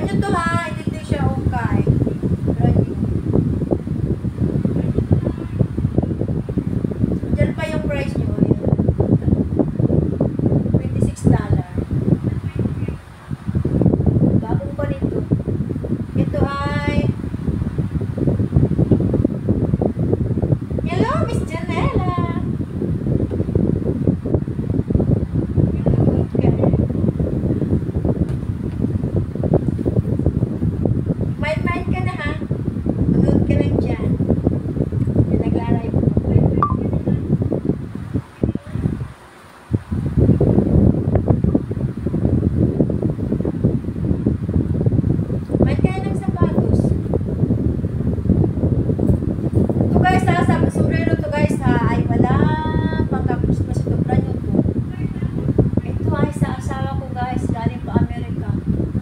Brand new to ha, hindi siya okay. Brand new. Diyan pa yung price nyo. $26. Bagong pa nito. Ito ay hello, Miss Janela. Mind ka na ha. Manood ka lang dyan. Naglaray po. Mind ka na ng sapatos. Ito guys ha, sabi sombrero to guys ha, ay wala pagka-Christmas ito, brand new to. Ito ay sa asawa ko guys, galing pa Amerika.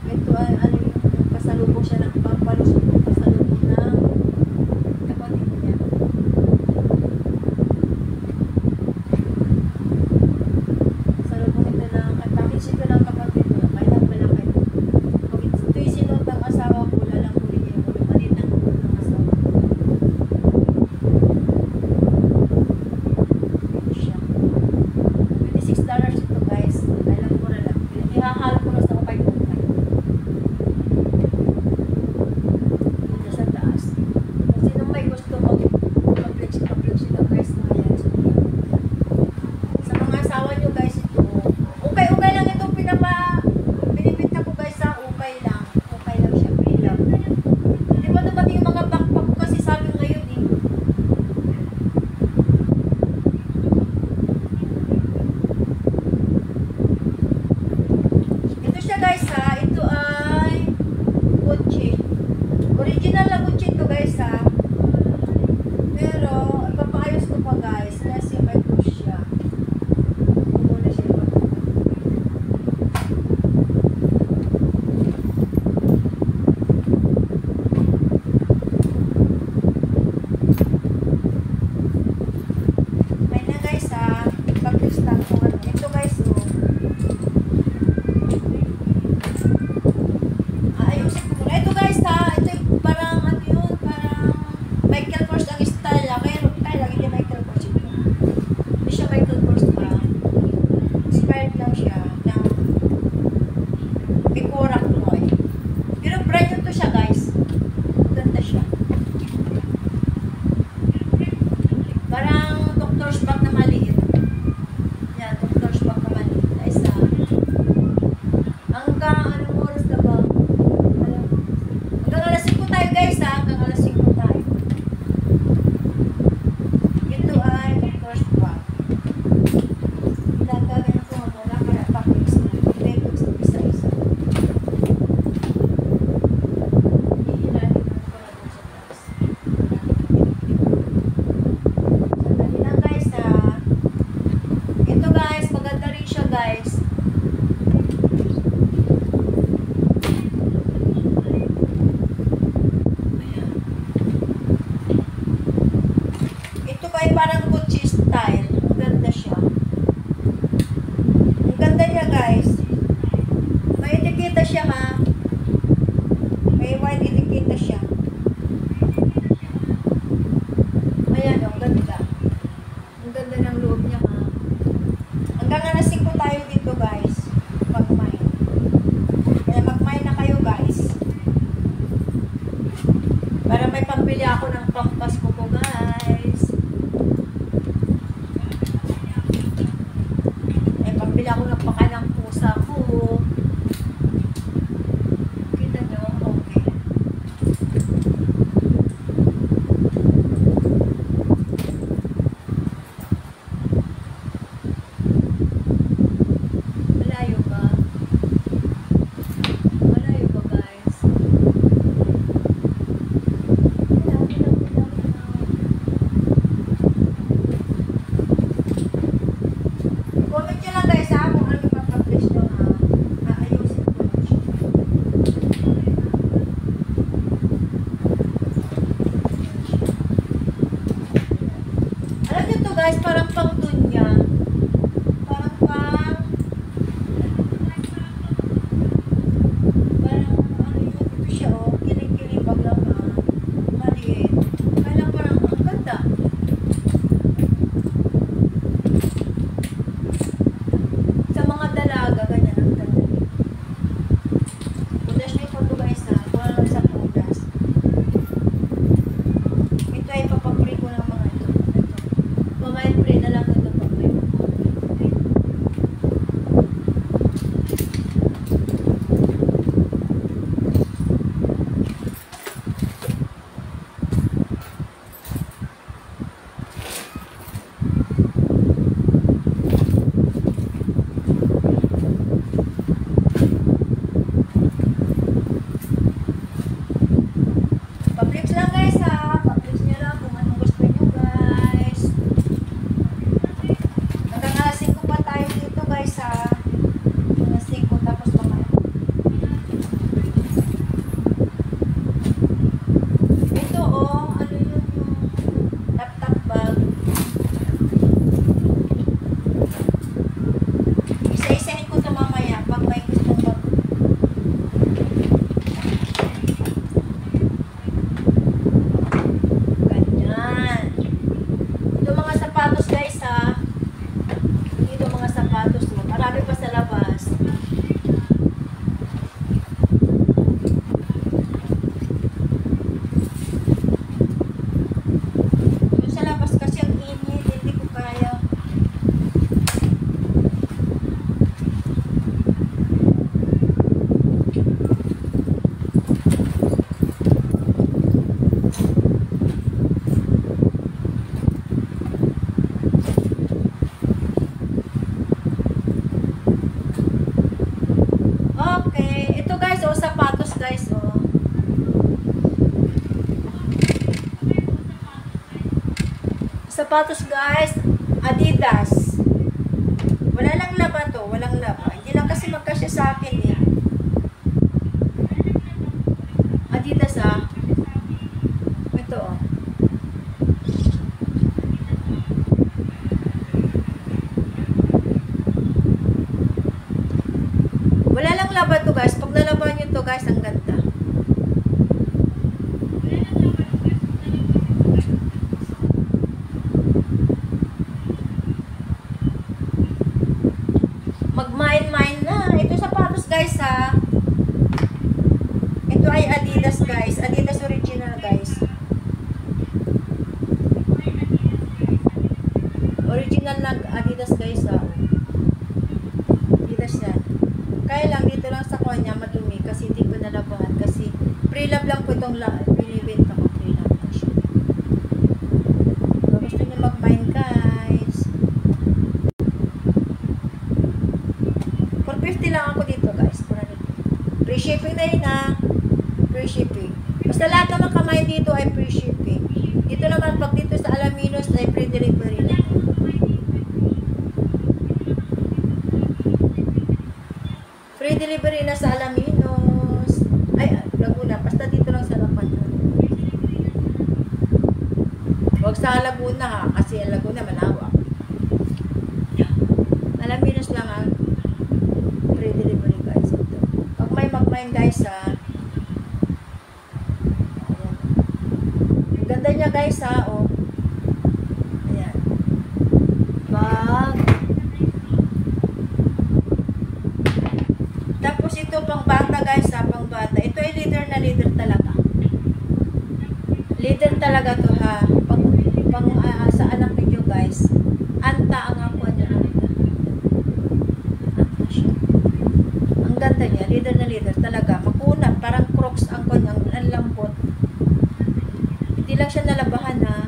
Ito ay ano yung pasalubong siya ng pampalusong pasalubong ng kapatid niya. Pasalubong ito ng, at package ito ng kapatid niya, kaya malaki. Pag ito yung sinot ng asawa ko, lalang huli niya yung malit ng ulo ng asawa ko. Siya. $26 ito guys. Alam ko na lang. Ihahalo ko na sa kapay-kupay. Dito sa taas. Kung sinong may gusto mag-flex ito guys. Ayan. Sa mga asawa nyo guys ito. Okay lang ito binibinta ko guys sa okay lang. Okay lang siya. Free lang. Di ba dumating yung mga backpack ko kasi sabi ngayon eh. Ito siya guys ha, ito ay Gucci. Original na Gucci ito guys ha. Pero, ipapaayos ko pa guys kasi may push siya. Muna siya may na guys ha, pag-push lang ko. Ito guys oh. Ayusin ko muna. Ito guys ha, ito yung parang ano yun, parang Michael Kors ang style ha. Kaya lagi din Michael Kors ito. Hindi siya Michael Kors ha. Inspired lang siya ng Ikora Chloe. Pero brand new to siya guys. Ganda siya. Parang doctor's bag na maliit. Yan, doctor's bag na maliit. Guys ha. Hanggang anong oras na ba? Hanggang alas 5 tayo guys ha. Hanggang alas 5 tayo. Ito ay first bag. Ilagagay ko muna para pakis na. Ilagay ko isa-isa. Ihilalim ko na doon sa taas. Sandali lang guys ha. Ito guys, maganda rin siya guys. Ito pa ay parang Gucci style. Ang ganda siya. Ang ganda niya guys. May etiketa siya ha. May white etiketa siya. Ayan o, ang ganda. Ang ganda ng loob niya ha. Hanggang alas 5 tayo dito guys. Mag-mine. Kaya mag-mine na kayo guys. Para may pambili ako ng pang-Pasko ko guys. May pambili ako ng pakalang pusa ko. Kita nyo? Okay. Malayo ba? Malayo ba guys? Malayo. sapatos guys, Adidas. Wala lang laba to, walang laba. Hindi lang kasi magkasya sa akin eh. Adidas ah. Ito oh. Wala lang laba to guys. Pag nalaban nyo to guys, ang ganda. Mag-mine na. Ito sapatos guys ha. Ito ay Adidas guys. Adidas original guys. Original na Adidas guys ha. Adidas yan. Kaya lang dito lang sa kanya madumi kasi hindi ko nalabahan kasi pre-lab lang po itong binibenta ko. Pre-lab lang siya. So, gusto nyo mag-mine guys. 450 lang ako dito guys. Free shipping na yun ha. Free shipping. Basta lahat naman kamay dito ay free shipping. Dito naman pag dito sa Alaminos ay free delivery na. Free delivery na sa Alaminos. Ay, Laguna. Basta dito lang sa Laguna. Huwag sa Laguna ha. Kasi ang Laguna malawak. Alaminos lang ha. Free delivery guys. Ito. Pag may mag-mine guys ha. Ayan. Ang ganda niya guys ha. Oh. Ayan. Bag. Tapos ito pang bata guys ha. Pang bata. Ito ay leader na leader talaga. Leader talaga to ha. Pang sa anak ninyo guys. Anta ang ako niya. Anta siya. Ang ganda niya, leader na leader talaga. Makunat, parang Crocs ang kanyang ang lambot. Hindi lang siya nalabahan ha.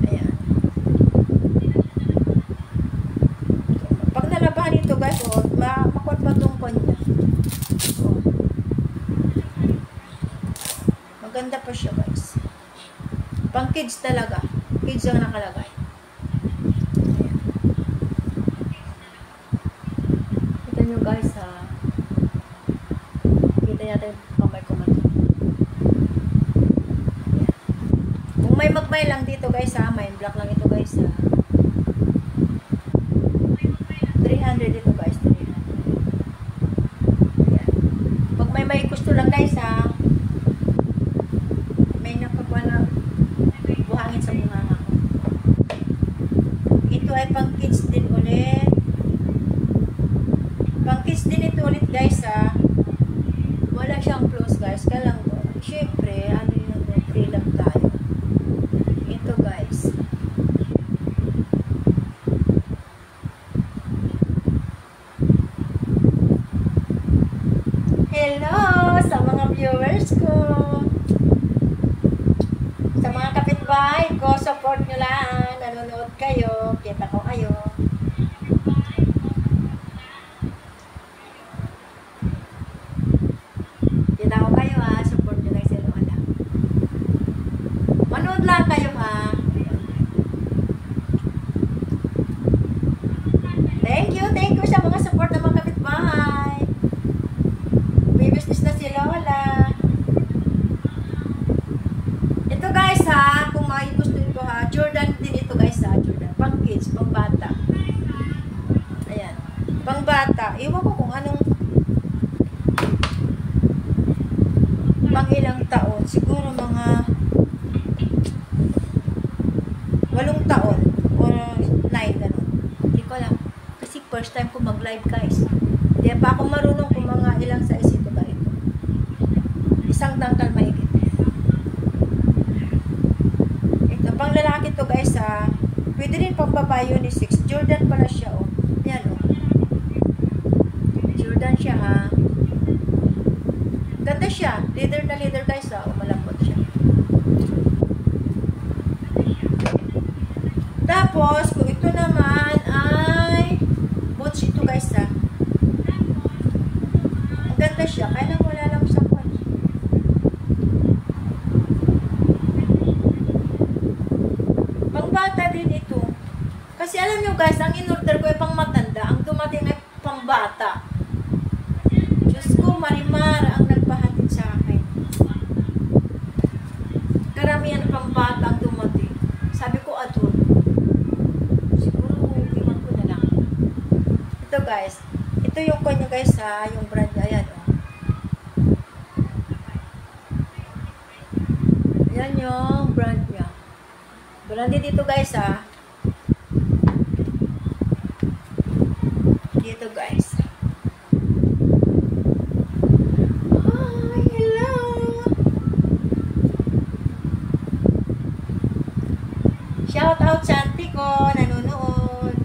Ayan. Pag nalabahan ito guys, oh, makuat pa itong kanya. Oh. Maganda pa siya guys. Pang kids talaga. Kids ang nakalagay. Nyo guys ha. Kita natin kamay ko man. Kung may magmay lang dito guys ha, may black lang ito guys ha. 300 ito guys, 300. Ayan. Pag may gusto lang guys ha, may nakakuha na buhangin sa bunganga ko. Ito ay pang kids din ulit. Pang-kids din ito ulit guys ha. Wala siyang close guys. Kaya lang syempre, ano yun, free lang tayo. Ito guys. Hello sa mga viewers ko. Sa mga kapitbahay ko, support nyo lang. Nanonood kayo. Kita ko kayo. Manood lang kayo ha. Thank you sa mga support ng mga kapitbahay. May business na si Lola. Ito guys ha, kung may gusto nito ha, Jordan din ito guys ha, Jordan. Pang kids, pang bata. Ayan. Pang bata. Iwan ko kung anong pang ilang taon. Siguro mga 8 taon or 9 gano'n. Hindi ko alam. Kasi first time ko mag-live guys. Hindi pa ako marunong kung mga ilang size ito ba ito. Isang tangkal mahigit. Ito, pang lalaki to guys ha. Pwede rin pang babae unisex. Jordan pala siya oh. Yan oh. Jordan siya ha. Ganda siya. Leader na leader guys ha. O malambot siya. Tapos, kung ito naman ay boots ito guys ha. Ang ganda siya. Kaya lang wala lang sa kwan. guys, ang in-order ko ay pang matanda, ang dumating ay pang bata. Diyos ko, Marimar ang nagpahatid sa akin. Karamihan pang bata ang dumating. Sabi ko, adult. Siguro, iwan ko na lang. Ito guys, ito yung kanya guys ha, yung brand niya, ayan oh. Ayan yung brand niya. Branded dito guys ha. Dito guys. Hi, hello. Shout out sa auntie ko, nanonood.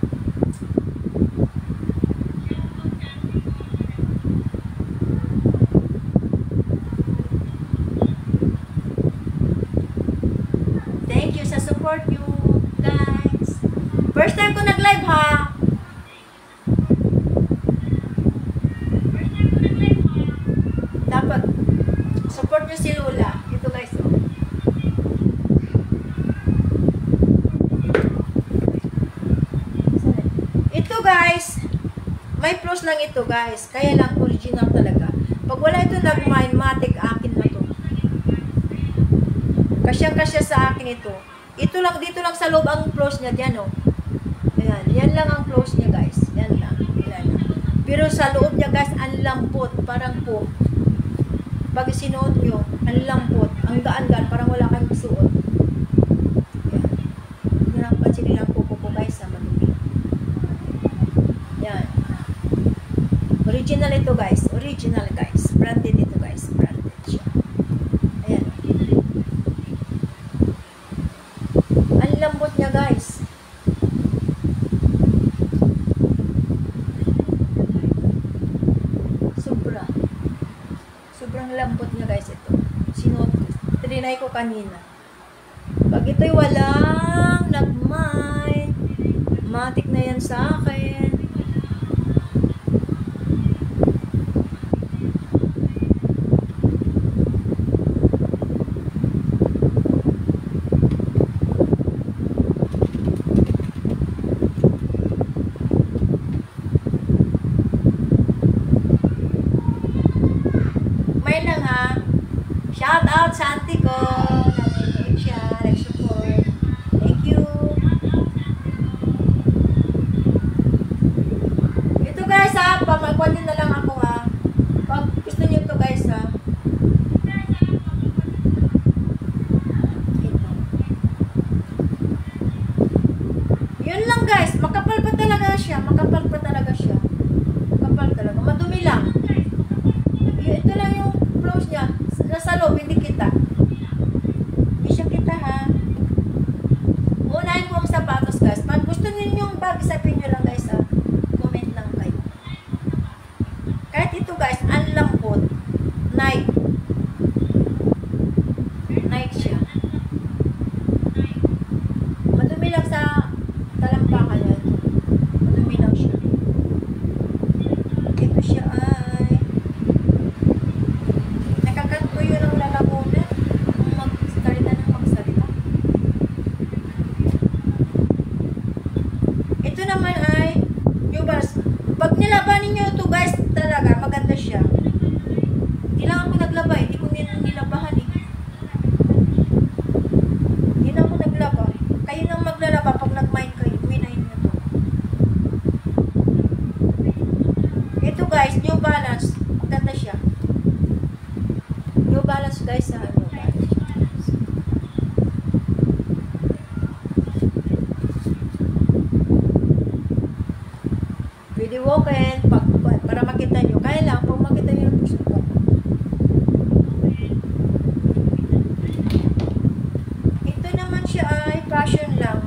Thank you sa support you guys. First time ko nag-live ha. Dapat support nyo si Lola. Ito guys oh. Ito guys, may plus lang ito guys. Kaya lang original talaga. Pag wala ito nag-mine, matik akin na to. Kasyang-kasya sa akin ito. Ito lang, dito lang sa loob ang close niya diyan oh. Ayan, yan lang ang close niya guys. Yan lang. Yan lang. Pero sa loob niya guys, ang lambot, parang po. Pag sinuot nyo, ang lambot, ang gaan-gaan, parang wala kang suot. Ayan. Hindi lang pansin nilang kuko ko guys sa madumi. Yan. Original ito guys. Original guys. Branded ito guys. Branded siya. Ayan. Ang lambot niya guys. Sobra. Sobrang lambot niya guys ito. Sinuot ko. Trinay ko kanina. Pag ito'y walang nagmay, matik na yan sa akin. Shout out sa auntie ko. Nanonood siya. Nag-support. Thank you. Ito guys ha. Pamagpalin na lang ako ha. Pag gusto niyo ito guys ha. Ito. Yun lang guys. Makapal pa talaga siya. Makapal pa talaga siya. Makapal talaga. Madumi lang. Ito lang yung close niya. Nasa loob, hindi kita. Hindi siya kita ha. Unahin ko ang sapatos guys. Pag gusto niyo yung bag, sabihin nyo lang guys ha. Comment lang kayo. Kahit ito guys, ang lambot. Nike. Nike siya. Madumi lang sa talampakan niya. Madumi lang siya. Ito siya ay pag nilabanin nyo ito guys, talaga maganda siya. Hindi lang ako naglaba, hindi ko nilabahan eh. Hindi lang ako naglaba. Kayo nang maglalaba pag nag-mind kayo, minahin nyo ito. Ito guys, New Balance. Maganda siya. New Balance guys ha. New Balance. Pwede walk-in para makita nyo. Kaya lang, pag makita nyo yung puso ko. Ito naman siya ay fashion lang.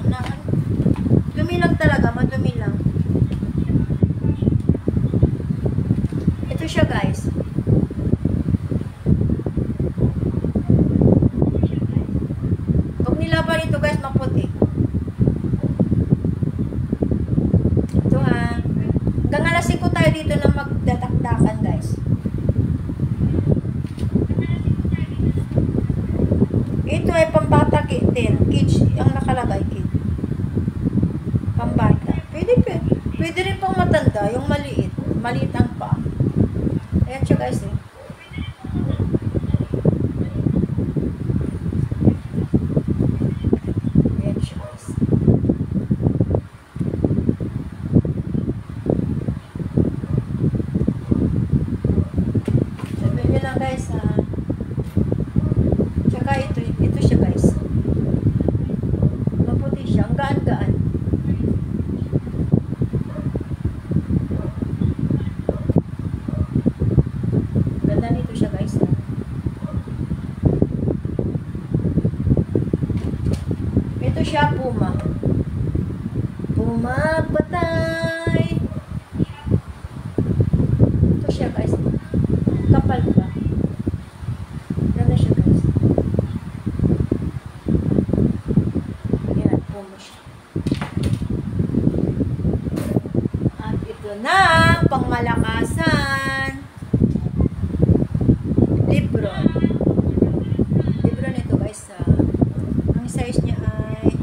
Dumi lang talaga, madumi lang. Ito siya guys. Pag nilaban ito guys, maputi. Ito ha. Hanggang alas 5 tayo dito na magdatakdakan guys. Ito ay pambata din. Kids ang nakalagay kid. Pambata. Pwede Pwede rin pang matanda, yung maliit. Maliit ang pa. Ayan siya guys eh. Ayan siya guys. Sabihin nyo lang guys ha. Tsaka ito siya guys. Maputi siya, ang gaan-gaan. Ganda nito siya guys. Ito siya Puma. Puma patay. Ito siya guys. Kapal pa. Ganda siya guys. Ayan, Puma siya. At ito na, pangmalakasan. Libro. Libro nito guys. Ang size niya ay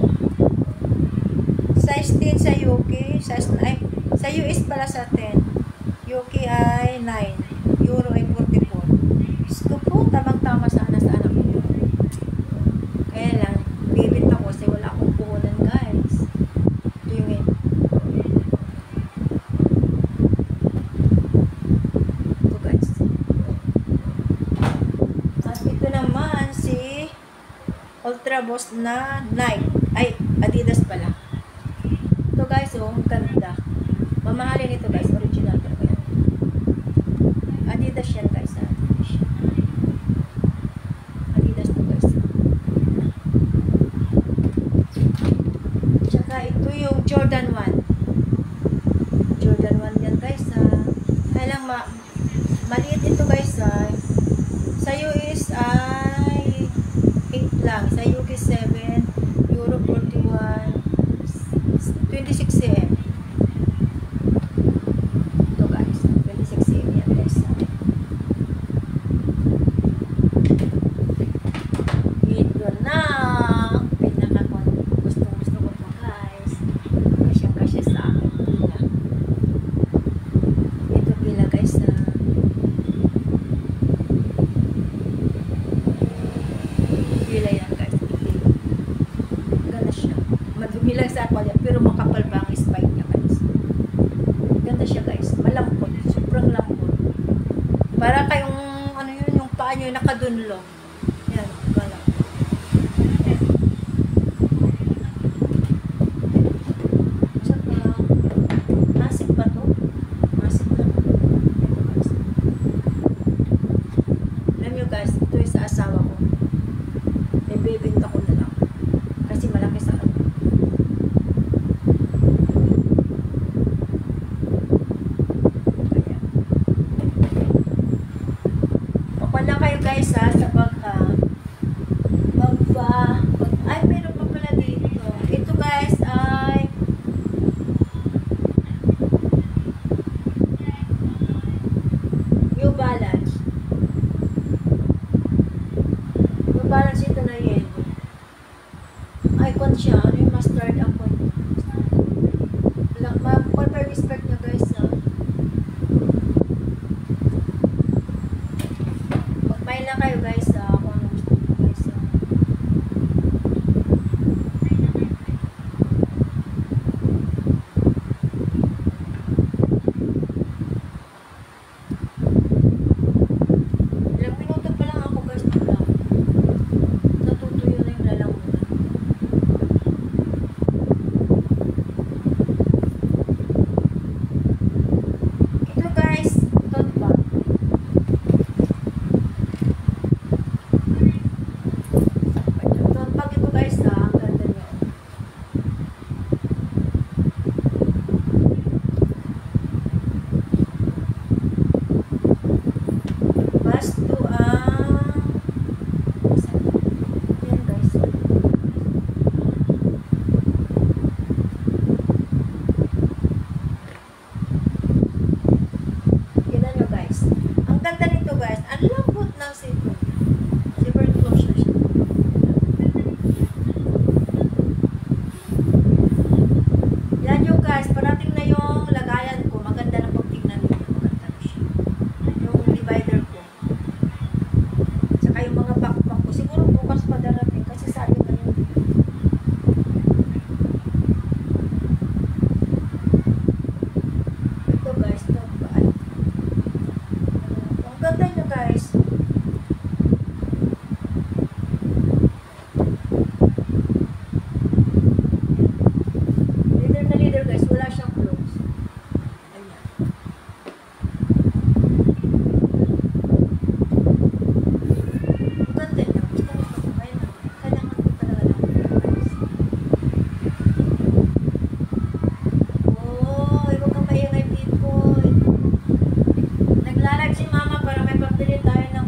size 10 sa UK. Sa US pala sa 10. UK ay 9. Euro ay 44. Gusto po, tamang-tama sana sa anak ko. Kaya lang, bibit ako kasi wala akong puhunan guys. Ito yung ito guys. At ito naman si Ultra Boost na Nike. Ay, Adidas pala. Ito guys, oh, ganda. Mamahalin ito guys, original talaga yan. Adidas yan guys, Adidas to guys. Tsaka ito yung Jordan 1. Jordan 1 yan guys, Kaya lang maliit ito guys, Sa US ay 8 lang. Sa UK 7. Euro 41. 26 cm. Ito guys. 26 cm yan guys. Ito na. Gusto ko ito guys. Kasya sa akin. Ito pila guys. Pila yan guys. Ganda siya. Madumi lang sa ako yan, pero makapal pa ang spike niya guys. Ganda siya guys. Malambot. Sobrang lambot. Para kayong ano yun, yung paa nyo nakadunlo. Yan. Gala. Saka nasip pa to. Nasip pa to. Ito guys. Alam nyo guys, ito yung sa asawa ko. Ibebenta ko na lang. Kasi malaki sa kanya. Papan lang kayo guys sa ay meron pa pala dito. Ito guys ay New Balance. New Balance ito na yellow. Icon siya. Ano yung mustard ako? Ma-respect nyo guys. Magpahin lang kayo guys. Kung ano gusto nyo guys. Ilang minuto pa lang ako guys. Natutuyo na yung lalamunan. Ito guys, tote bag. rider ko. Tsaka yung mga backpack ko. Siguro bukas pa darating kasi sabi na yun. Ito guys, ito. Ay. Ang ganda nyo guys. Leader na leader guys, wala siyang clothes. Ayan. Ang ganda niya. Gusto ko kaya na. Kailangan ko talaga lang guys. Oh, huwag kang maingay people. Naglalag si mama para may pambili tayo ng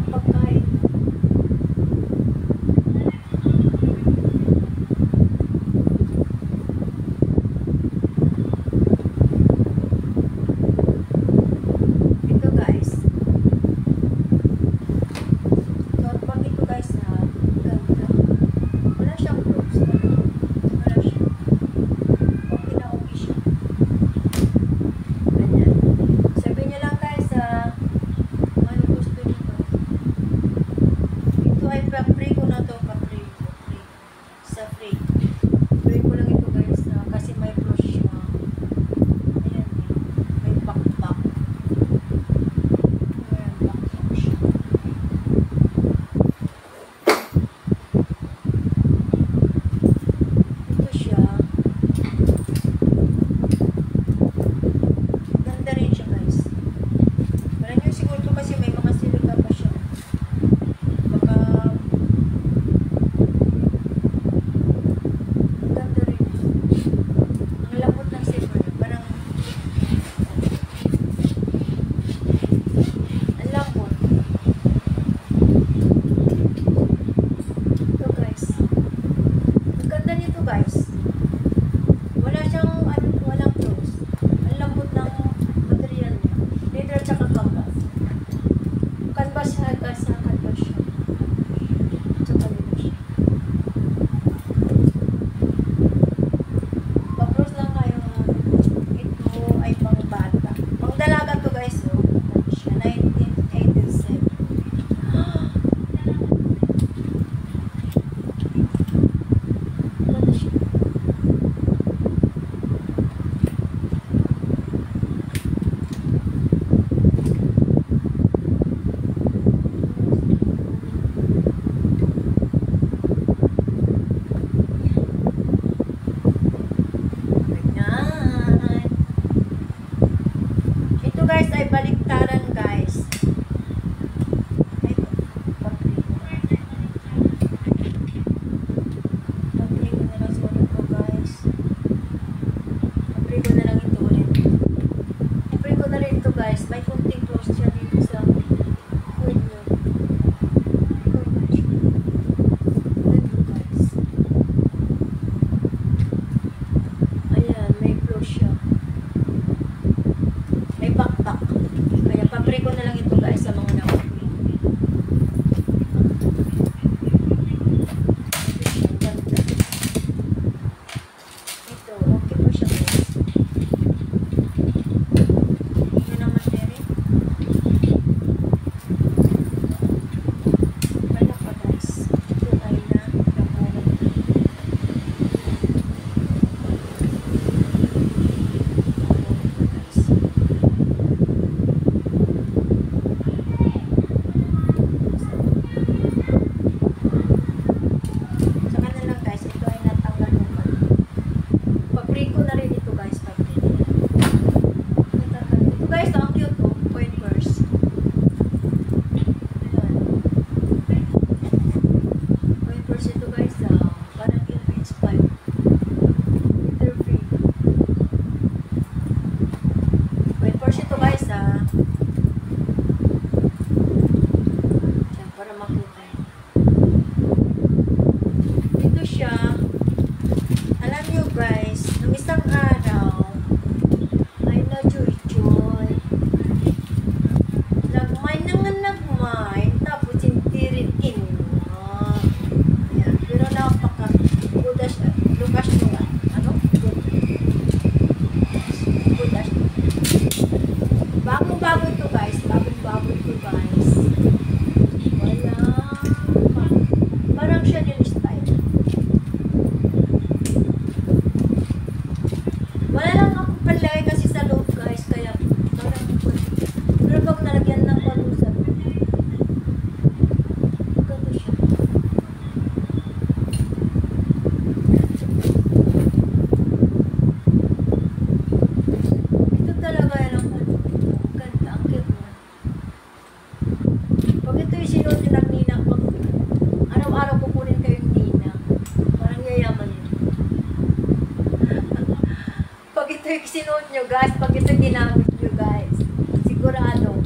sinuot nyo guys, pag ito ginamit nyo guys, sigurado,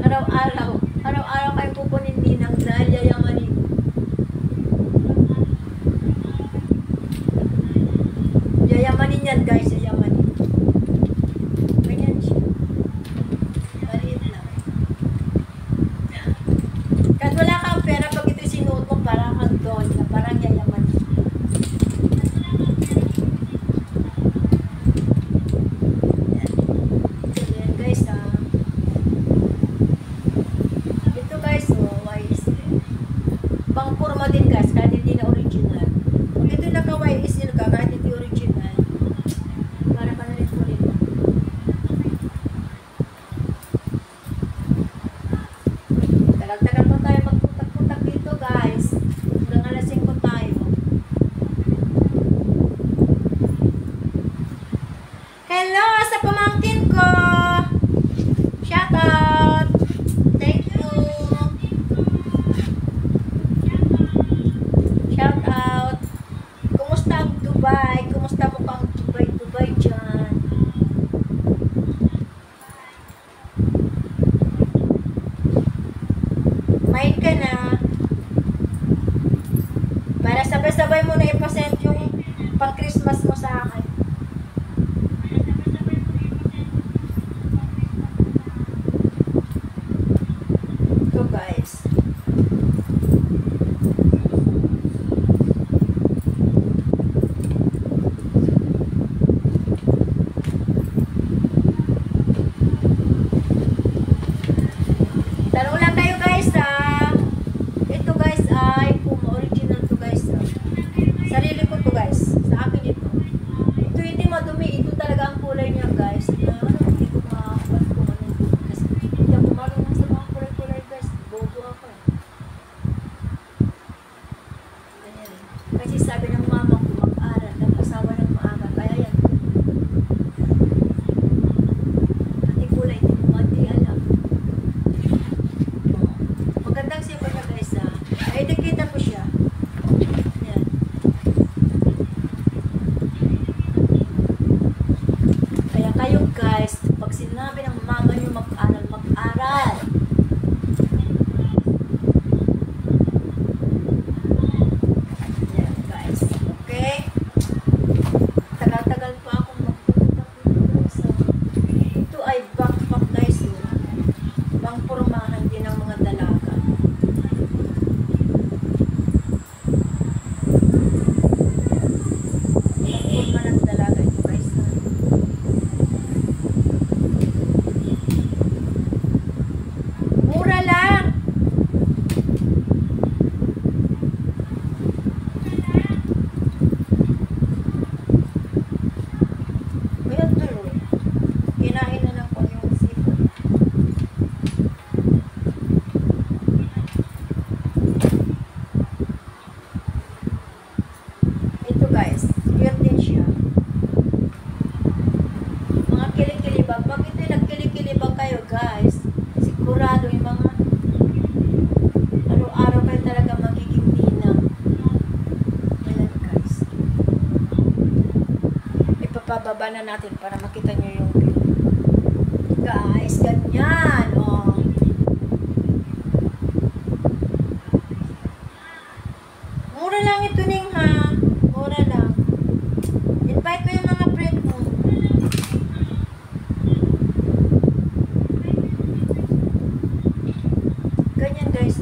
araw-araw kayo kukunin ninang dahil yayamanin. Yayamanin yan guys, yayamanin. Ganyan siya. Maliit lang. Kahit wala kang pera, pag ito sinuot mo, parang kang doon, parang yayamanin. Pang-purma din guys, kahit hindi na original. Pag ito naka-YS nyo ka, kahit hindi original, para ka na rin ulit. Tagal-tagal pa tayo magputak-putak dito guys. Hanggang alas 5 tayo. Hello sa pamangkin ko! Shout out! Thank you! Shout out! Kumusta ang Dubai? Kumusta mo pang Dubai dyan? Main ka na. Para sabay-sabay mo na ipasend yung pang-Christmas mo sa akin. So guys. Tanong lang kayo guys ha. Ito guys ay Puma original to guys ha. Sarili ko to guys. Sa akin ito. Ito hindi madumi. Ito talaga ang kulay niya guys. Hindi ko makakuha kung ano ito. Kasi hindi ako marunong sa mga kulay-kulay guys. Bobo ako eh. Ganyan. Kasi sabi ng mama ko mag-aral. Nag-asawa ng maaga. Kaya yan. Pati kulay. Hindi alam. Magandang siya niya guys ha. Ay, nakita ko siya. Yan. Kaya kayo guys, pag sinabi ng mama niyo mag-aral, mag-aral. Yan guys. Okay? Tagal-tagal pa akong magpupunta guys ha. Ito ay backpack guys yun. Pang-purmahan din ng mga dalaga. Mura lang. Ayan tuloy. Kinain na lang ko yung seafood. Ito guys, cute din siya. Mga kilikilibang. Pag ito yung nagkilikilibang kayo guys, sigurado yung mga araw-araw kayo talaga magiging ninang. Ayan guys. Ipapababa na natin para makita nyo yung view. Guys, ganyan. Oh. Mura lang ito ning ha. Mura lang. Invite mo yung mga friend mo. Ganyan guys.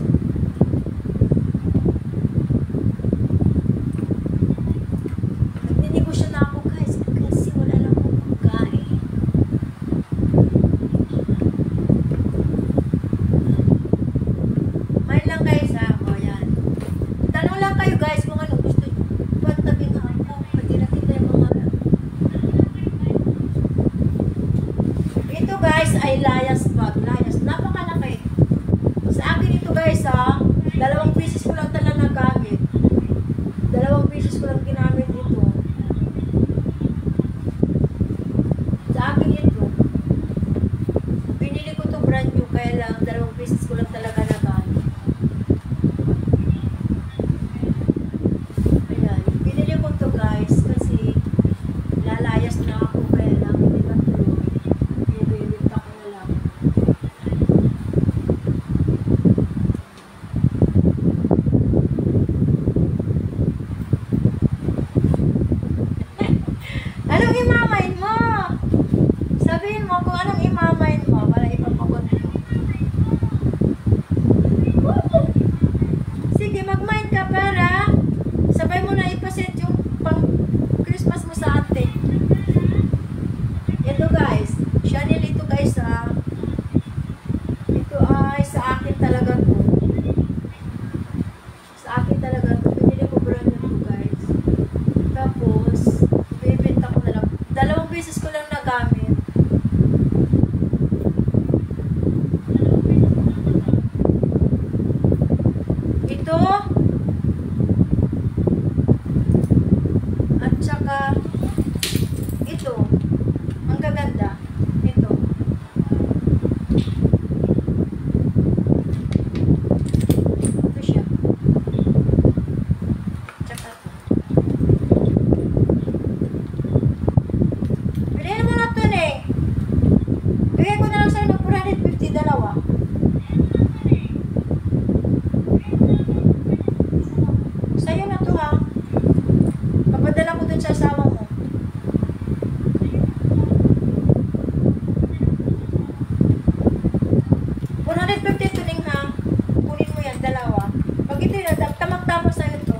Nagninegosyo na ako guys kasi wala lang akong pagkain. Main lang guys ha. O yan. Tanong lang kayo guys kung ano gusto nyo. Pagtabi nga ako. Pwede na kita yung mga ito guys ay layas bag. Layas. Napakalaki. Sa akin ito guys ha. 2 pieces ko lang talaga nagamit. 2 pieces ko lang ginamit ito. Sa akin ito. Pinili ko to brand new kaya lang 2 pieces ko lang talaga nagamit. Ayan. Pinili ko to guys kasi lalayas na ako. talaga to. Sa akin talaga to. Pinili ko brand new to, guys. Tapos, ibibenta ko na lang. 2 beses ko lang nagamit. Ito. At saka, ito. Ang gaganda. Ito. Ito siya. Tsaka ito. Bilhin mo na ito, eh. Bigay ko na lang sa'yo ng 450 dalawa. Sa'yo na to, ha. Papadala ko dun sa asawa mo. Ito yun, tamang-tama sa'yo to.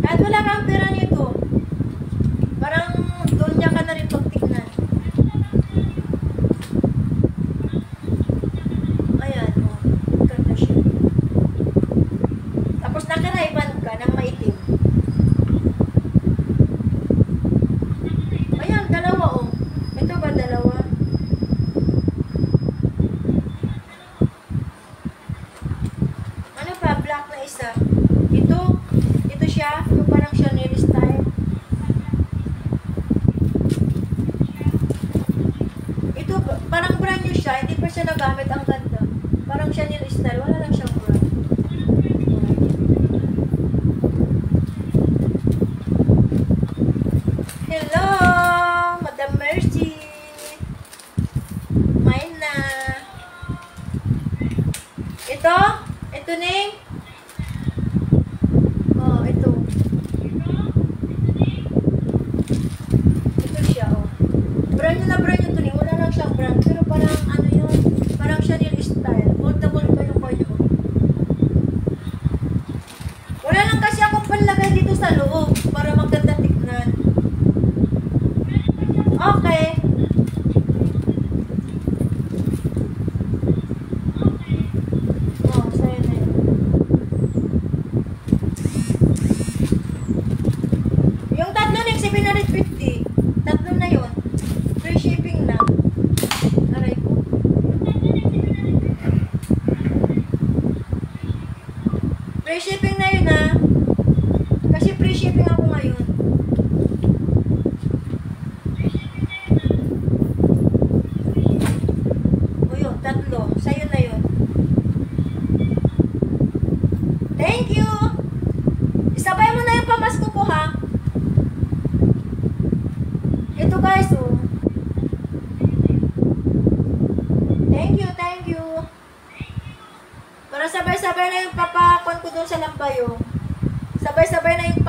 Kahit wala kang pera nito, parang doon niya ka na rin pagtignan. Ayan, oh. Ganda siya. Tapos nakarayban ka ng maitim. Ayan, dalawa, oh. Ito ba dalawa? Black na isa. Ito siya, yung parang Chanel style. Ito, parang brand new siya, hindi pa siya nagamit, ang ganda. Parang Chanel style, wala lang siyang brand. Hello, Madam Mercy. Mine na. Ito Ning. Brand new to, wala lang siyang brand, pero parang ano yun, parang Chanel style, foldable pa yung kayo. Wala lang kasi akong panlagay dito sa loob, para maganda tignan. Okay. Oh, sa'yo na yun. Yung tatlo ng 750, tatlo na yun. Free shipping lang. Aray ko. Free shipping na yun, ha. Kasi free shipping ako ngayon. O yun, tatlo. Sa'yo na yun. Thank you! Isabay mo na yung pamasko ko, ha. Ito, guys, oh. Thank you. Para sabay-sabay na yung papakon ko doon sa Lambayong. Sabay-sabay na yung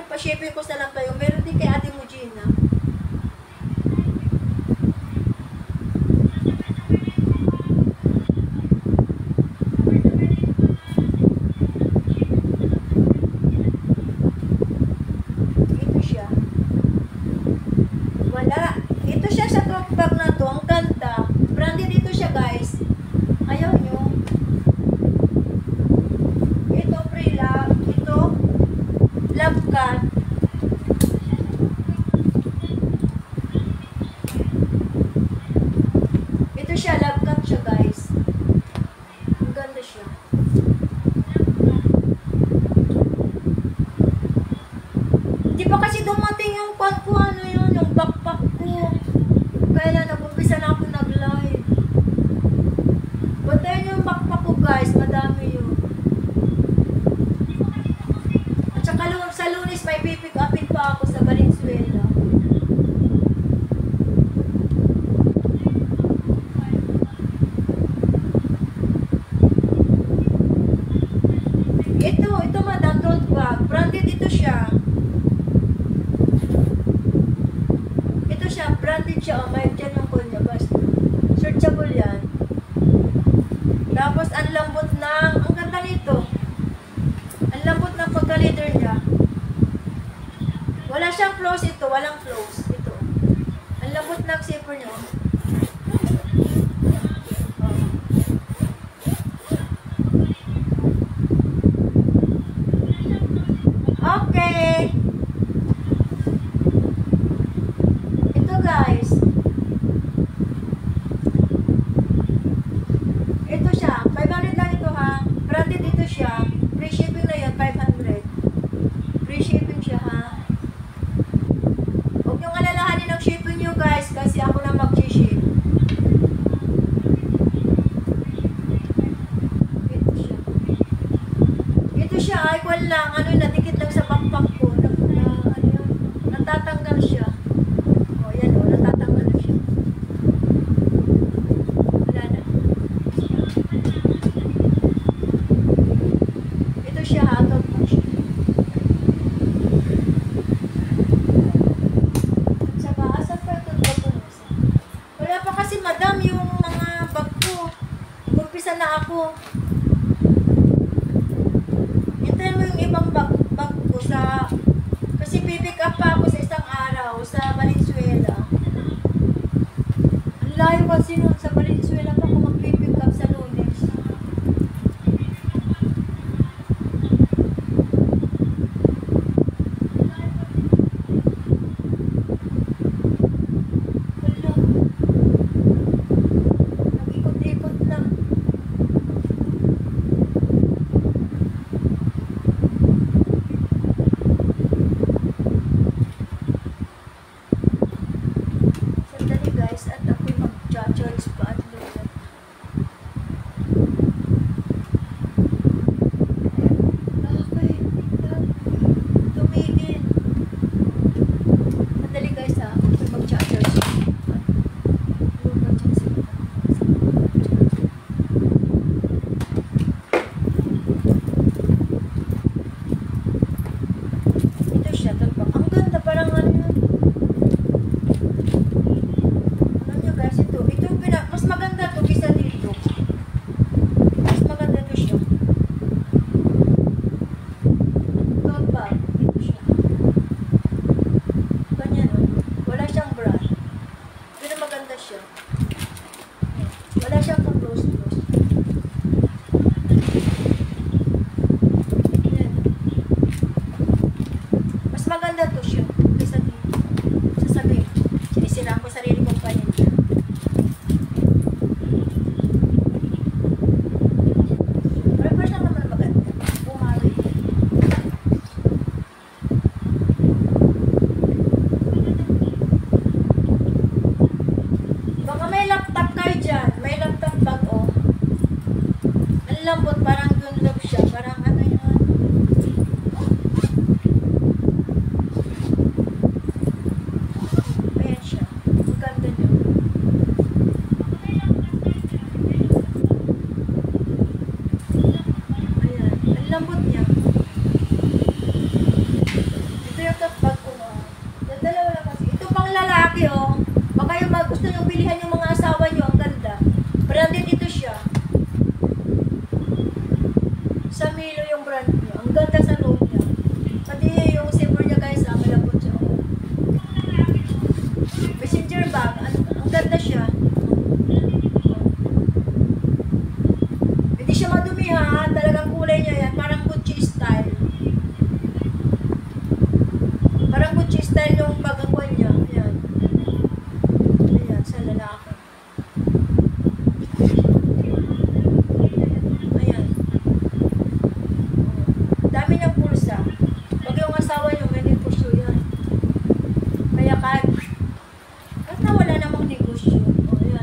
pa-shipping ko sa Lambayong. Meron din kay Ate Mujina. Ito siya. Wala. Ito siya sa tote bag na to. Ang ganda. Branded ito siya, guys. Ayaw nyo. Ito, pre-love. Ito, love cut. Ito siya, love cut siya, guys. Ang ganda siya. Di ba kasi dumating yung ano yun, yung backpack ko. Kaya nag-umpisa na ako nag-live. Bantayan yung backpack ko, guys. Madami yun. At saka sa Lunes, may pipick upin pa ako sa Valenzuela. Ito madam, tote bag. Branded ito siya. Branded siya, oh, may dyan yung kunya, basta. Searchable yan. Tapos, ang lambot ng, ang ganda nito. Ang lambot ng pagka-leather niya. Wala siyang close ito, walang close. Ito. Ang lambot ng zipper niya. Okay. Ito guys. Ito siya. 500 lang ito ha. Branded ito siya. Free shipping na yan. 500. Free shipping siya ha. Huwag niyong alalahanin ng shipping nyo guys. Kasi ako na mag-ship. Ito siya. Ito siya. Ay, kwan lang. Ano, nadikit lang sa backpack ko. Natatanggal siya. O, yan o. Natatanggal na siya. Wala na. Ito siya ha. Ito po siya. At saka, asa pa ito po? Wala pa kasi madam yung mga bag ko. Umpisa na ako. Hintayin mo yung ibang bag ko sa... Kasi pipick up pa ako sa isang araw sa Valenzuela. Ang layo kasi nun sa Valenzuela pa ako mag-pipick up sa Lunes. Wala. Nag-ikot-ikot lang. Sandali guys, at ako'y mag-charge pa at load. Okay, tumigil. Sandali guys ha, ako'y mag-charge. Ito siya, talpak. Ang ganda, parang ano yun. Alam nyo guys, ito yung mas maganda to kisa dito. Mas maganda to siya. Tote bag, ito siya. Ganyan o. Wala siyang bra. Pero maganda siya. Wala siyang pang-close-close. Yan. Mas maganda to siya kisa dito. Sasabihin, sinisiraan ko sarili kong paninda. Pero lang naman maganda. Bumawi. Baka may laptop kayo dyan. May laptop bag o. Ang lambot, parang Dunlop siya. Parang ano yun. Ayan siya. Ang ganda niya. Ayan. Ang lambot niya. Ito yung top bag ko no. Yung dalawa lang kasi. Ito pang lalaki oh. Baka yung gusto nyo bilihan yung mga asawa nyo. Ang ganda. Branded ito siya. Sa Milo yung brand niya. Ang ganda sa loob niya. Pati yung zipper niya guys, malambot siya. Messenger bag, ang ganda siya. Hindi siya madumi ha, talagang kulay niya yan. Parang Gucci style. Parang Gucci style yung bagakuan niya. Ayan. Ayan, sa lalaki. Ayan. Dami niyang pulsa. Pag yung asawa niyo, may negosyo yan. Kaya kahit na wala namang negosyo. O, ayan.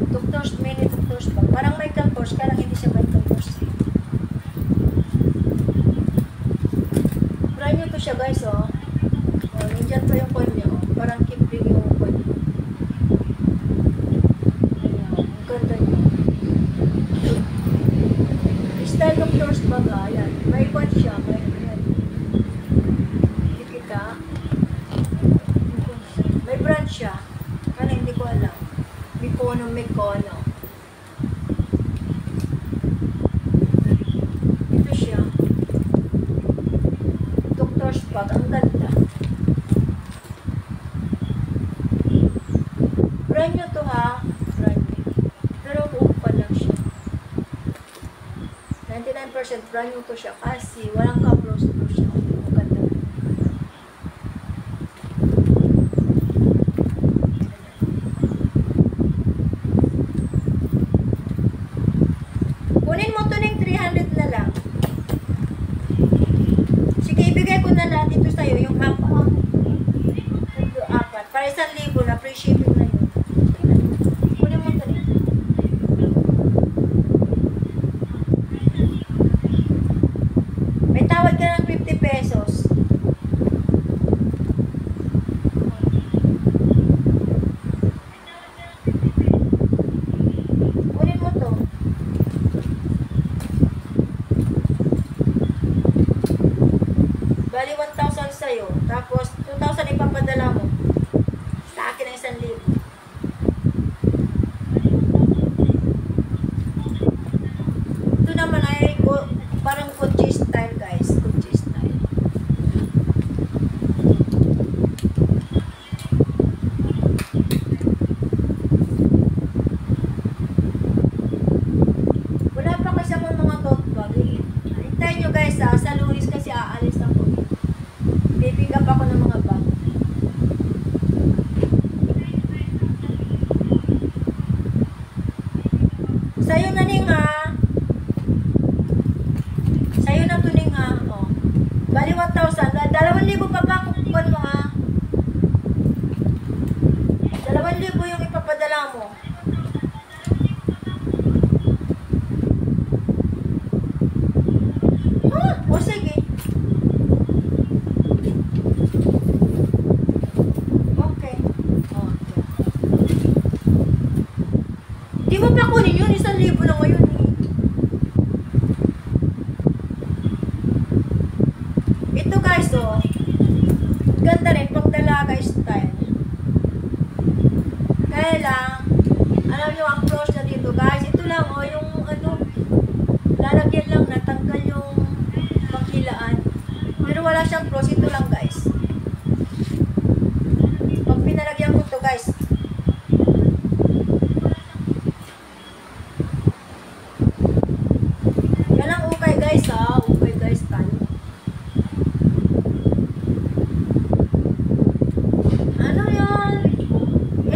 Doctor's mini, doctor's bag. Parang Michael Kors, kaya lang hindi siya Michael Kors. Brand new to siya guys, oh. Oh, nandyan pa yung coin niya, oh. Parang Kipling yung coin niya. Ayan, ang ganda niya. Style doctor's bag, ah. Ayan. May coin siya, may ayan. Hindi kita. May brand siya. Kaya hindi ko alam. Mikono. Ito siya. Doctor's bag. Ang ganda. Brand new to ha. Brand new. Pero upa lang siya. 99% brand new to siya kasi walang kabros to siya. Ang ganda. Kunin mo to ng 300 na lang. Sige, ibigay ko na lang dito sa'yo yung apat. Para 1,000 na free shipping na yun. Kunin mo to rin. May tawad ka ng 50 pesos. Kunin mo to. Bali 1,000 sa'yo. Tapos 2,000 ipapadala mo. Sa akin ang 1,000. Ito naman ay parang Gucci style guys. Gucci style. Wala pa kasi akong mga tote bag. Hintayin nyo guys ha. Sa Luis kasi aalis ako. Pipick up ako ng mga bag. Sa'yo na ning ha. Sa'yo na to ning ha. Oh. Bali 1,000. 2,000 pa pa kukupan mo ha. 2,000 yung ipapadala mo. O sige. Okay. Di mo pa kunin yun, 1,000 na ngayon eh. Ito guys oh. Ganda rin pang dalaga style. Kaya lang, alam nyo ang close na dito guys. Ito lang oh, yung ano, lalagyan lang natanggal yung panghilaan. Pero wala siyang close, ito lang guys. Pag pinalagyan ko to guys, yan ang ukay guys ha. Ukay guys tayo. Ano yun?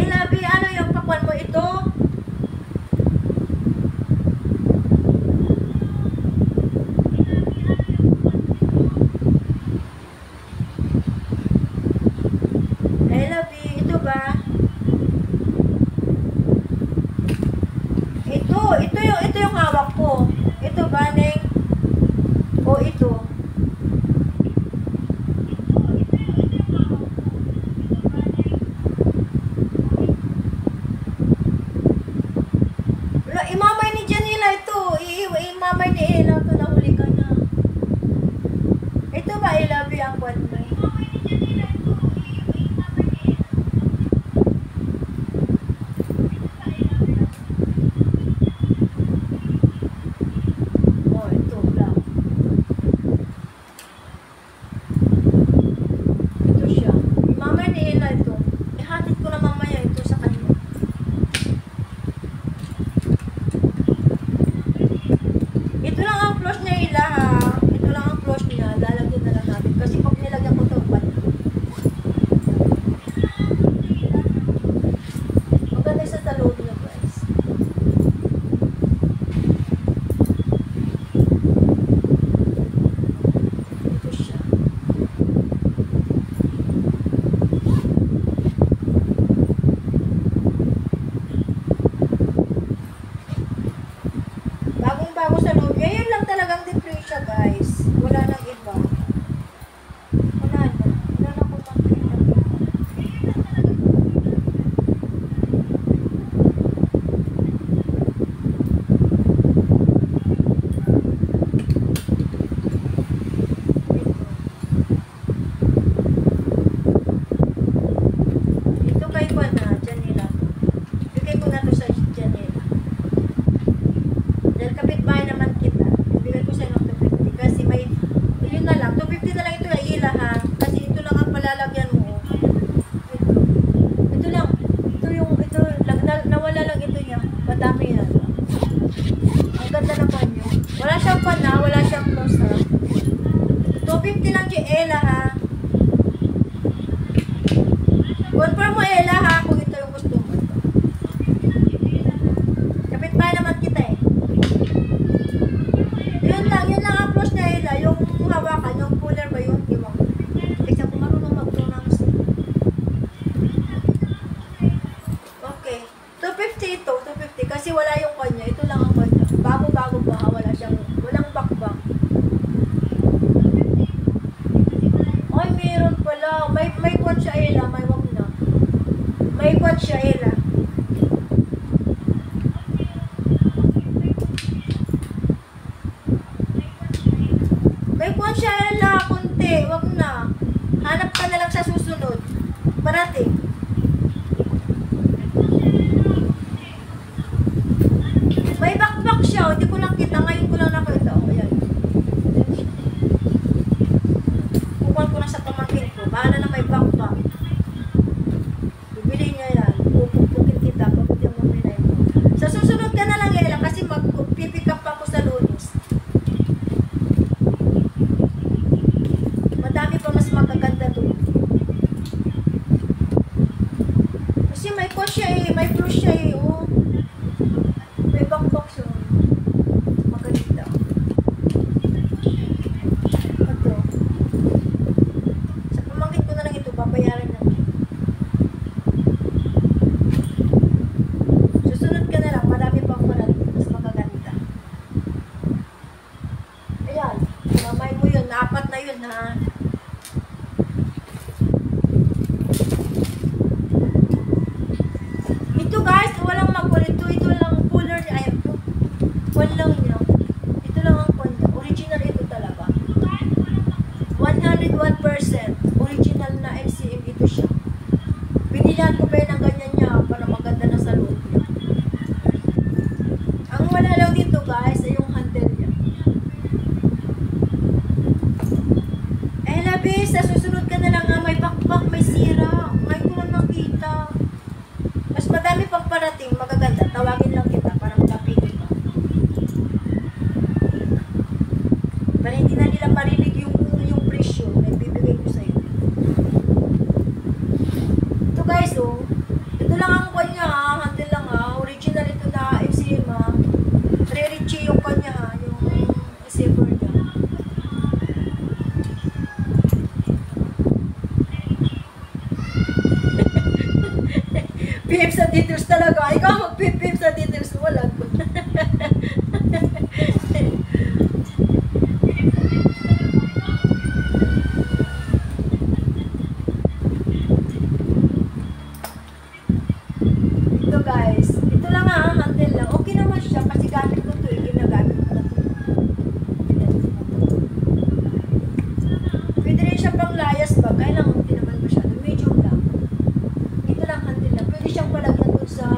Labi, ano yung pakuan mo ito? Labi, ito ba? Ito yung hawak ko. Ito ba, Neng? O ito? Wala, imamay ni Janila ito. Imamay ni Ella ito, nahuli ka na. Ito ba, Elabi, ang kwan mo? Oh, bago sa loob niya. Yan lang talagang diferensya guys. Wala nang iba. Wala na. Wala na ko makita. Ito kay Juan na. Janela. Bigay ko na to sa Janela. Dahil kapitbahay naman kita. Bigay ko sa inyo 250. Kasi may, yun na lang. 250 na lang ito ay ila ha. Kasi ito lang ang palalagyan mo. Ito lang. Ito yung, ito lang. Nawala lang ito niya. Madami yan. Ang ganda naman yun. Wala siyang pan ha. Wala siyang close ha. 250 lang yung ela ha. Confirm mo ela ha. Kung ito yung gusto mo. Kapitbahay naman kita eh. Yun lang ang close na ela. Yung hawakan, yung cooler ba yun? Di mo. Tignan ko marunong mag-pronounce. Okay. 250 ito. 250. Kasi wala yung kanya. Ito lang ang kanya. Bago-bago pa ha. Wala siyang, walang bakbak. Ay, meron pala. May kwan siya ela. May wag na. May kwan siya ela. May kwan siya ela. Kunti. Wag na. Hanap ka na lang sa susunod. Parating. May bakbak siya. Hindi ko lang kita. Ngayon ko lang nakita. O, ayan. Kukuhan ko na sa pamangkin ko. Bahala na may bakbak. Bibili niya yan. Pupukin kita. Kapag yung maminay mo. Sa susunod ka na lang ela. Kasi mag-pipick up ako sa Lunes. Madami pa mas magaganda doon. Kasi may kwan siya eh. May plus siya eh. Oh. May bakbak siya. Maganda. Ito. Sa pamangkin ko na lang ito. Babayaran na. Susunod ka na lang. Marami pang parating. Mas magaganda. Ayan. Mamay mo yun. Apat na yun ha. Ito guys. Walang magkulit. Ito lang cooler niya. Ayan. Walang niya. Ito lang ang kanya. Original ito talaga. 101%. Original na MCM ito siya. Binilihan ko pa yun ng ganyan niya para maganda na sa loob niya. Ang wala lang dito guys ay yung handle niya. Eh labis, sa susunod ka na lang nga may bakbak, may sira. Ngayon ko lang nakita. Mas madami pang parating, magaganda. Tawagin lang kita para makapili ka. Para hindi na nila marinig yung presyo na ibibigay ko sa'yo. Ito guys, oh. Ito lang ang kanya, ha. Handle lang, ha. Original ito na FCM, ha. Re-richie yung kanya, ha. Yung receiver niya. Pip sa details talaga. Ikaw mag-pip sa details. Wala ko. Ito guys. Ito lang ha. Handle lang. Okay naman siya kasi gamit ko ito. Ginagamit ko na ito. Pwede rin siya pang layas ba? Kaya lang hindi naman masyado. Medium lang. Ito lang handle lang. Pwede siyang palagyan doon sa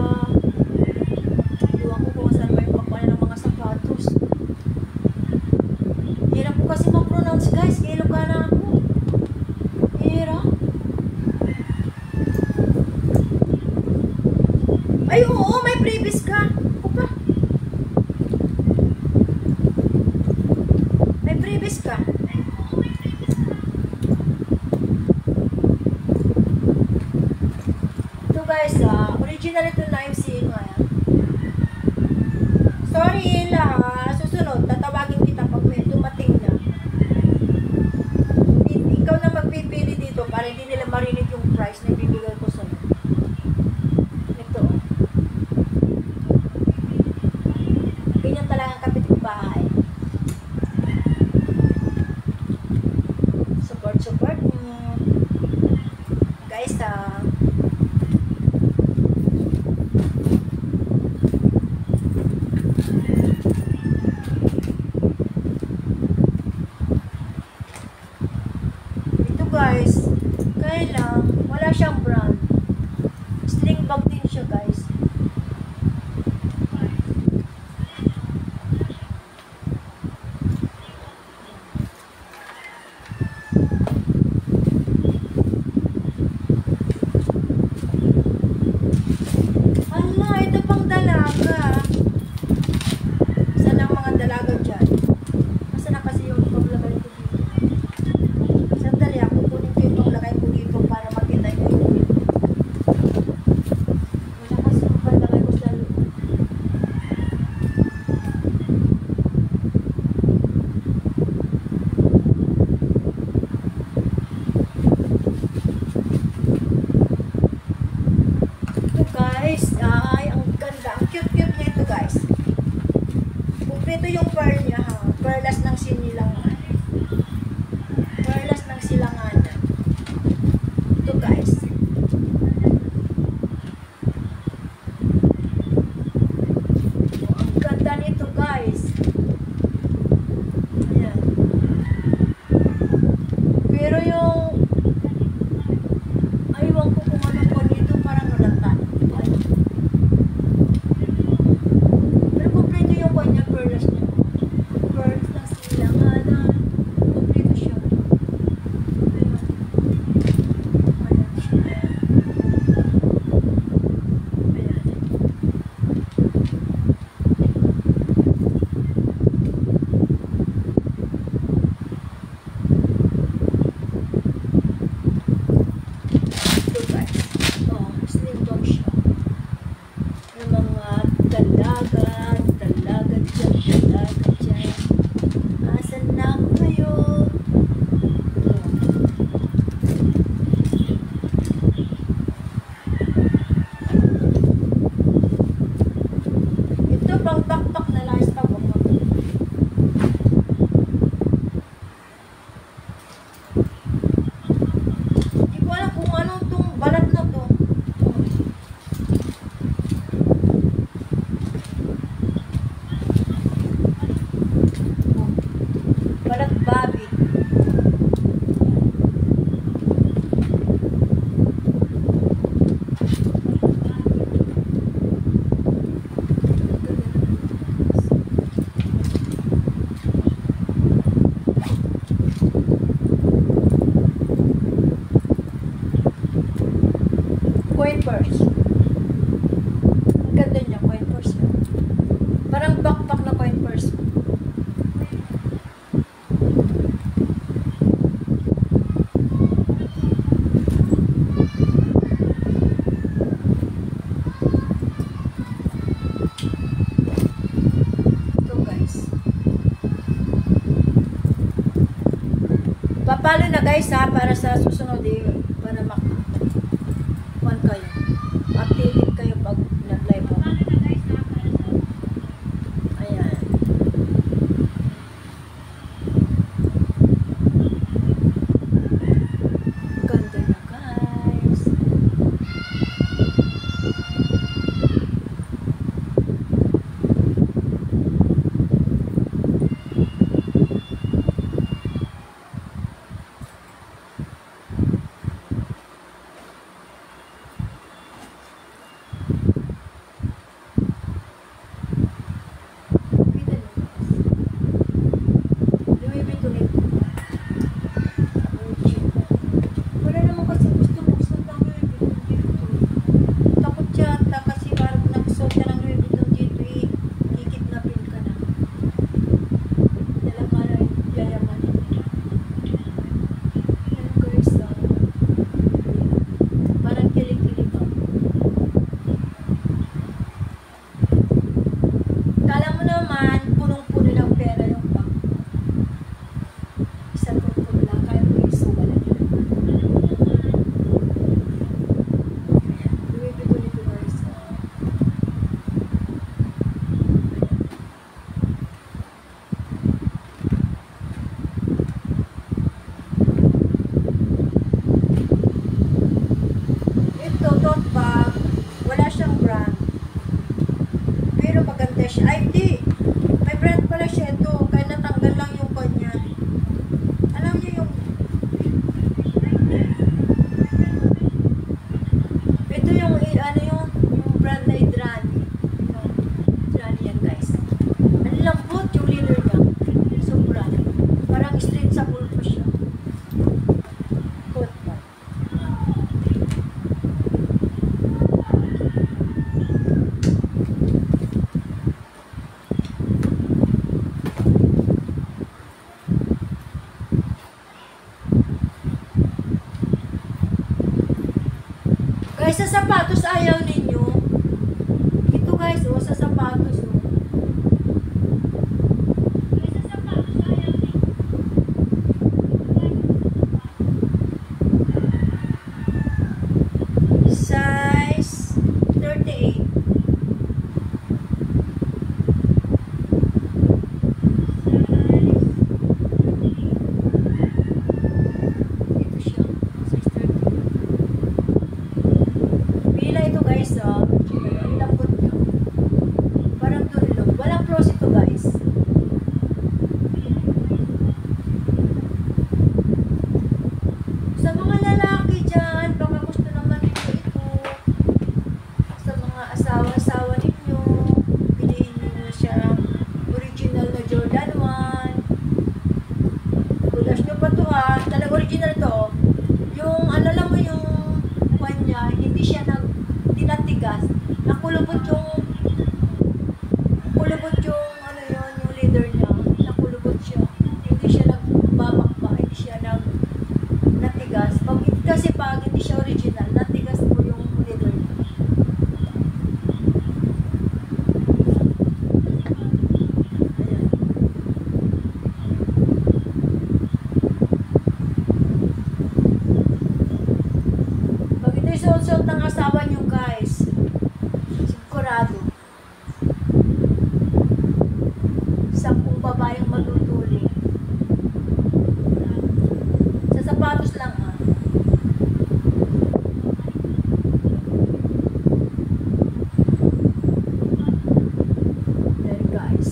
sinilangan. Perlas ng silanganan. Ito guys. Oh, ang ganda nito guys. Ayan. Pero yung aywan ko kung ano po dito, parang nalatan. Pero kompleto yung kanya perlas niya. Perlas ng silanganan. Kompleto siya. Ayan. Ayan siya. Ayan. Ito guys. Oh, slim down siya. Yung mga dalaga dyan. Asan na kayo? Ito pang backpack na lang sa bawah. Hindi ko alam kung ano itong balat na to. Balat babi. Coin purse. Ang ganda niya, coin purse. Parang backpack na coin purse. Ito guys. Papalo na guys ha, para sa susunod para kuhan kayo. Updated kayo pag nag-live ako. Ayan. Ganda na guys. Wala naman kasi gusto mo sa Louis Vuitton dito. Takot yata kasi parang nagsuot ka ng Louis Vuitton dito kikidnapin ka na. Dala ka na yayamanin nila. Yan guys, parang kilig-kilig ako. Kala mo naman, punong-puno ng pera yung bag. Isang puno lang, kaya mo isuwala niya. Louis Vuitton ito guys. Ito, tote bag. Wala siyang brand. Pero maganda siya. Ay, hindi. May brand pala siya ito. Kaya natanggal lang yung kanya. Alam niyo yung... Ito yung, ano yung brand na Idrani. Idrani yan guys. Ang lambot yung leather niya. Sobra. Parang straight sa pulpo siya. Coat bag. leader niya, nakulubot siya. Hindi siya nagbabakba, hindi siya natigas. Kasi pag hindi siya original, natigas po yung leader niya. Ayan. Pag ito isuot ng asawa niyo guys, sigurado, 10 babaeng matutuli. Sa sapatos lang ha. There guys.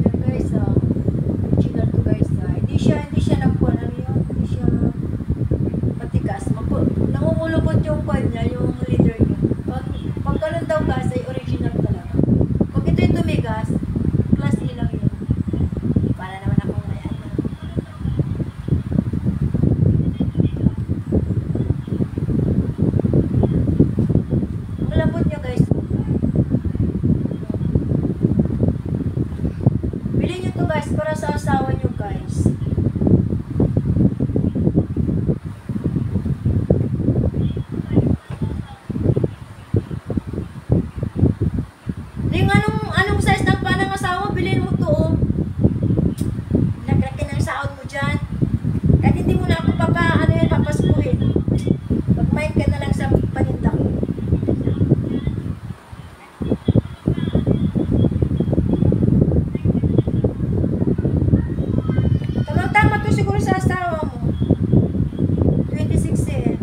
There guys original to guys Hindi siya nagpuan ano yun. Hindi siya matigas. Nangungulubot yung kwan niya, yung leader niya. Pag ganun daw guys ay original talaga. Pag ito yung tumigas, class A lang yun. Para naman akong may ano. Ang lambot niya guys. Bilhin nyo to guys para sa asawa nyo guys. Anong size ng panang asawa, bilhin mo to oh. Naglaki ng sahod mo dyan. Kahit hindi mo na ako papaskuhin. Pag-mind ka na lang sa paninda ko. Tamang-tama to siguro sa asawa mo. 26 eh.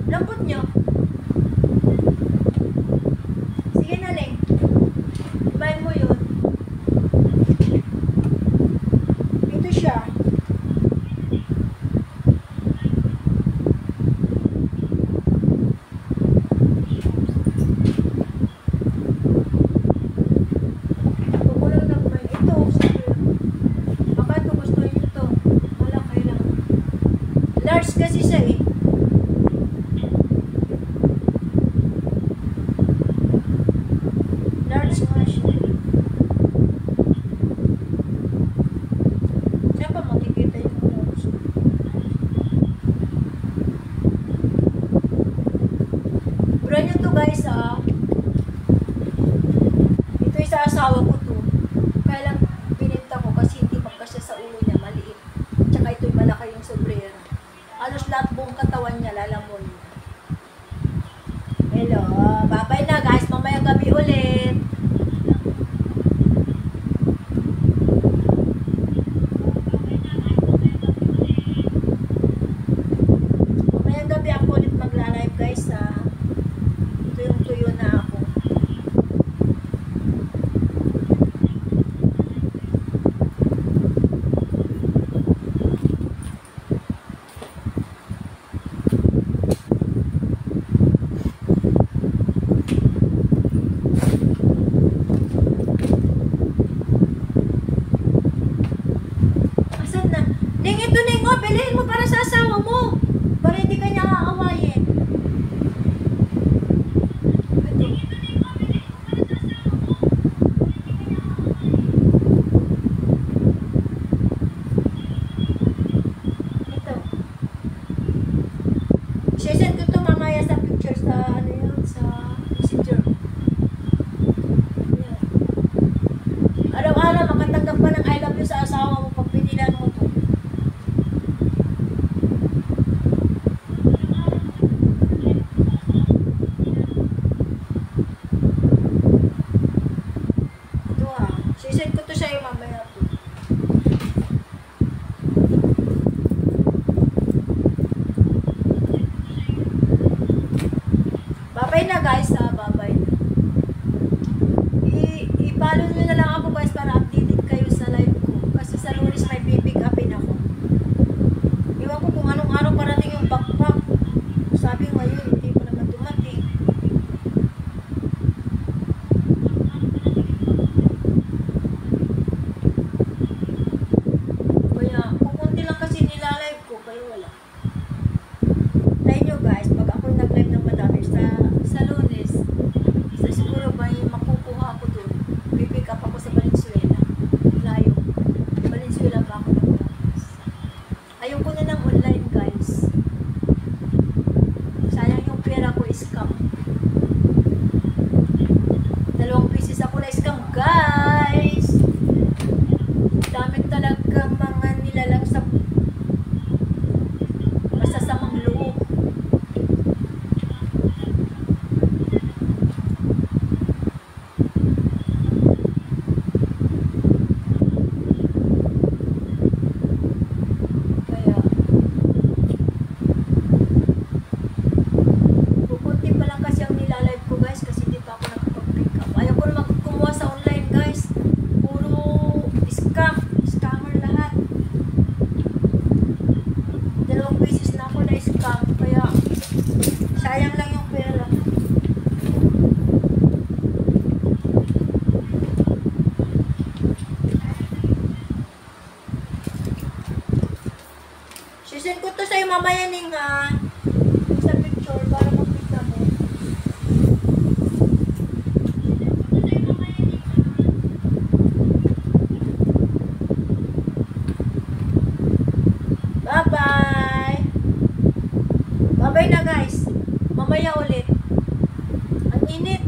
Lambot nyo. Sige na, Leng. Ibahin mo yun. Ito siya. Kukulang na kumain. Ito. Baka ito gusto nyo ito. Wala kailangan. Large kasi siya eh. Saan pa makikita yung large? Bura nyo to guys ah. Ito yung sa asawa ko to. Kaya lang pininta ko kasi hindi magkasya sa ulo niya, maliit. Tsaka ito'y malaki yung sombrero. Halos lahat buong katawan niya lalamon. Hello, bye-bye na guys. Mamaya gabi ulit. Mamayang gabi ako ulit magla-live guys ha. Ito yung tuyo na ako. Asan na? Ning, ito Ning, oh, bilhin mo para sa asawa mo. Para hindi ka niya aawayin. Ito. Sesend ko to mamaya sa pictures sa ano yun, sa messenger. Yan. Araw-araw makatanggap ka ng I love you sa asawa mo pag pinilan mo to. Sisend ko to sa'yo mamaya ning sa picture para makita mo. Bye-bye! Bye-bye na guys. Mamaya ulit. Ang init.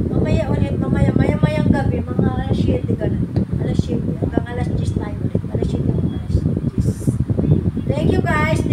Mamaya ulit. Maya-mayang gabi. Mga alas 7 ganun. Alas 7. Hanggang alas 10 tayo ulit. Alas 7 hanggang alas 10. Thank you guys.